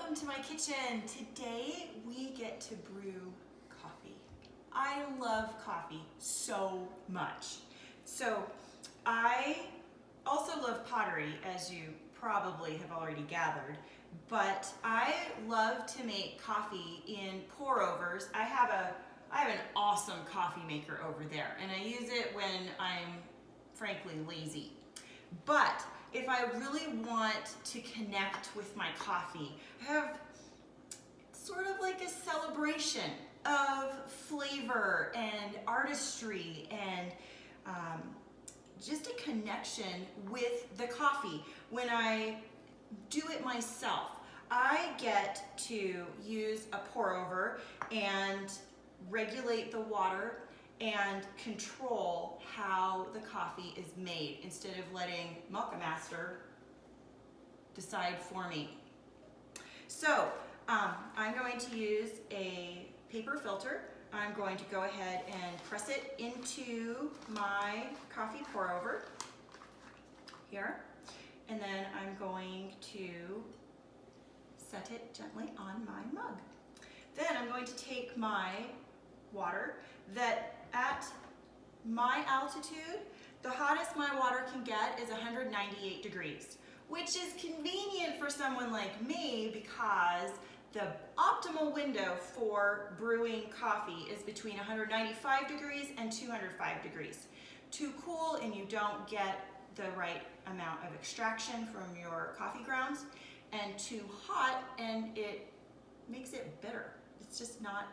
welcome to my kitchen. Today we get to brew coffee. I love coffee so much. So I also love pottery, as you probably have already gathered, but I love to make coffee in pour overs. I have an awesome coffee maker over there, and I use it when I'm frankly lazy. But if I really want to connect with my coffee, I have sort of like a celebration of flavor and artistry and just a connection with the coffee. When I do it myself, I get to use a pour over and regulate the water and control how the coffee is made instead of letting Mocha Master decide for me. So I'm going to use a paper filter. I'm going to go ahead and press it into my coffee pour over here, and then I'm going to set it gently on my mug. Then I'm going to take my water that at my altitude, the hottest my water can get is 198 degrees, which is convenient for someone like me because the optimal window for brewing coffee is between 195 degrees and 205 degrees. Too cool and you don't get the right amount of extraction from your coffee grounds, and too hot and it makes it bitter. It's just not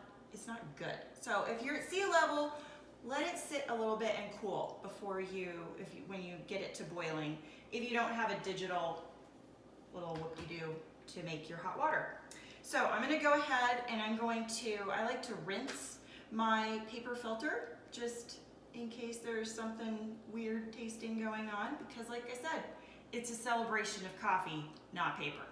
good. So if you're at sea level, let it sit a little bit and cool before when you get it to boiling, if you don't have a digital little whoop-de-doo to make your hot water. So I'm gonna go ahead and I like to rinse my paper filter just in case there's something weird tasting going on, because like I said, it's a celebration of coffee, not paper.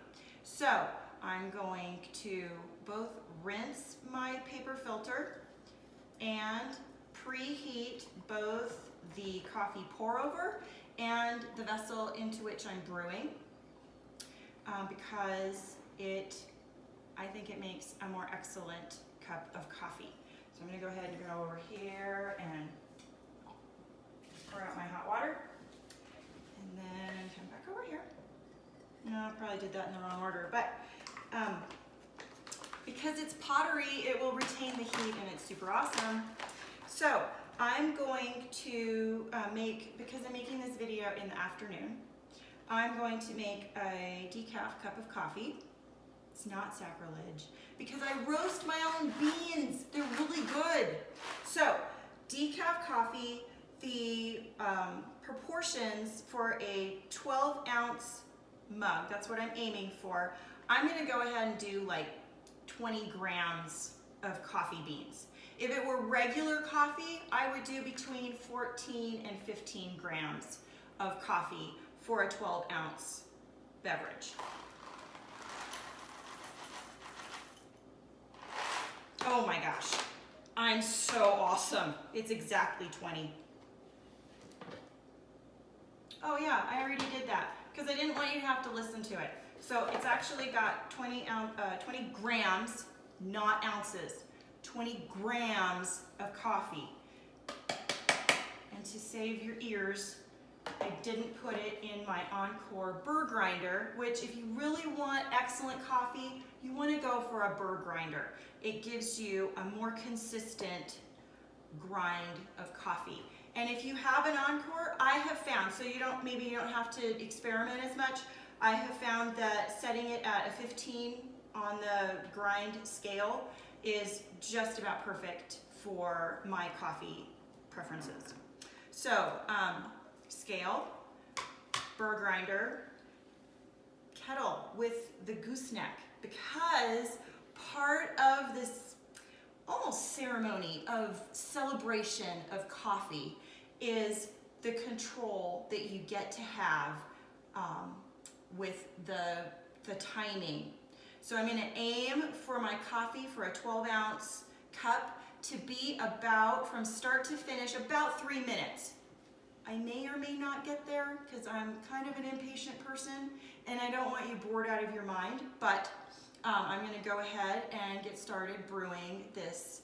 So I'm going to both rinse my paper filter and preheat both the coffee pour over and the vessel into which I'm brewing because I think it makes a more excellent cup of coffee. So I'm going to go ahead and go over here and pour out my hot water, and then come back over here. No, I probably did that in the wrong order, but because it's pottery, it will retain the heat and it's super awesome. So I'm going to because I'm making this video in the afternoon, I'm going to make a decaf cup of coffee. It's not sacrilege because I roast my own beans. They're really good. So decaf coffee, the proportions for a 12-ounce mug, that's what I'm aiming for. I'm gonna go ahead and do like 20 grams of coffee beans. If it were regular coffee, I would do between 14 and 15 grams of coffee for a 12-ounce beverage. Oh my gosh, I'm so awesome. It's exactly 20. Oh yeah, I already did that because I didn't want you to have to listen to it. So it's actually got 20 grams, not ounces, 20 grams of coffee. And to save your ears, I didn't put it in my Encore burr grinder, which if you really want excellent coffee, you want to go for a burr grinder. It gives you a more consistent grind of coffee. And if you have an Encore, I have found, so maybe you don't have to experiment as much, I have found that setting it at a 15 on the grind scale is just about perfect for my coffee preferences. So, scale, burr grinder, kettle with the gooseneck, because part of this almost ceremony of celebration of coffee is the control that you get to have with the timing. So I'm going to aim for my coffee for a 12-ounce cup to be about, from start to finish, about 3 minutes. I may or may not get there because I'm kind of an impatient person and I don't want you bored out of your mind, but I'm gonna go ahead and get started brewing this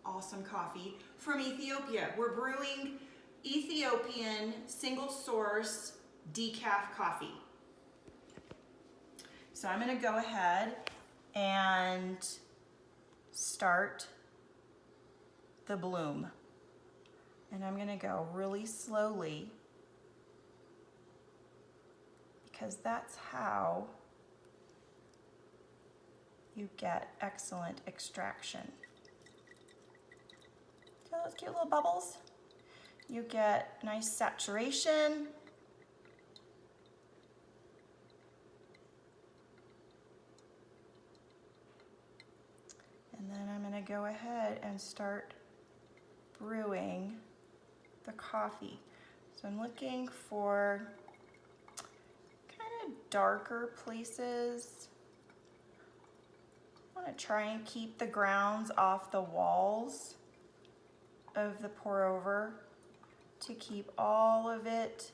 awesome coffee from Ethiopia. We're brewing Ethiopian single source decaf coffee. So I'm gonna go ahead and start the bloom. And I'm gonna go really slowly because that's how you get excellent extraction. See those cute little bubbles? You get nice saturation. And then I'm gonna go ahead and start brewing the coffee. So I'm looking for kind of darker places. I want to try and keep the grounds off the walls of the pour over to keep all of it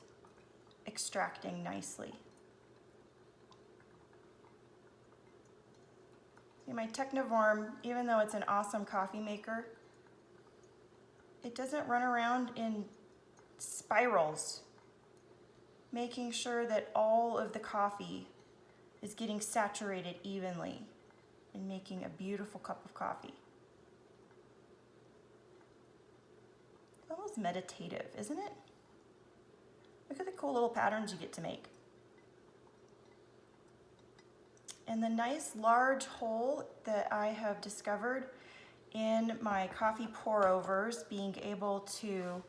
extracting nicely. See, my Technivorm, even though it's an awesome coffee maker, it doesn't run around in spirals, making sure that all of the coffee is getting saturated evenly and making a beautiful cup of coffee. Almost meditative, isn't it? Look at the cool little patterns you get to make. And the nice large hole that I have discovered in my coffee pour overs, being able to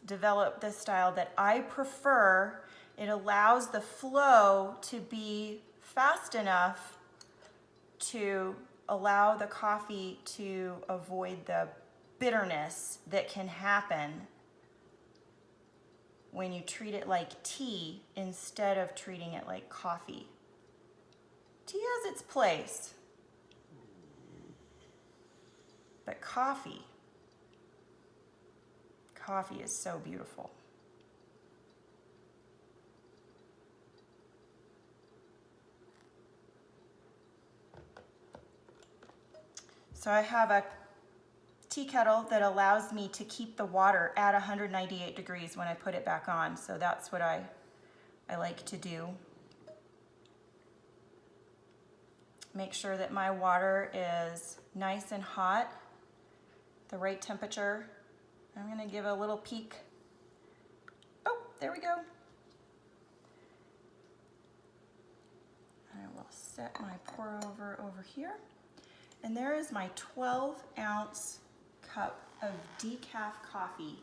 develop this style that I prefer, it allows the flow to be fast enough to allow the coffee to avoid the bitterness that can happen when you treat it like tea instead of treating it like coffee. Tea has its place, but coffee is so beautiful. So I have a tea kettle that allows me to keep the water at 198 degrees when I put it back on. So that's what I like to do. Make sure that my water is nice and hot, the right temperature. I'm gonna give a little peek. Oh, there we go. I will set my pour over here. And there is my 12-ounce cup of decaf coffee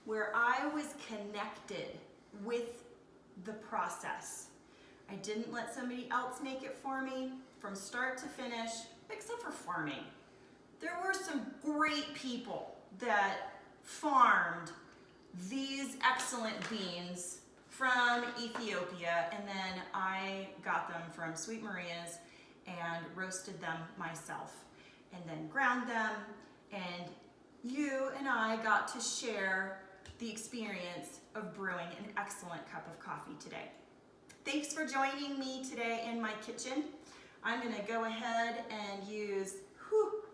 where I was connected with the process. I didn't let somebody else make it for me from start to finish, except for farming. There were some great people that farmed these excellent beans from Ethiopia, and then I got them from Sweet Maria's and roasted them myself, and then ground them, and you and I got to share the experience of brewing an excellent cup of coffee today. Thanks for joining me today in my kitchen. I'm gonna go ahead and use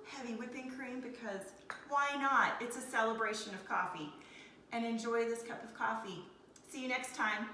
heavy whipping cream because why not? It's a celebration of coffee. And enjoy this cup of coffee. See you next time.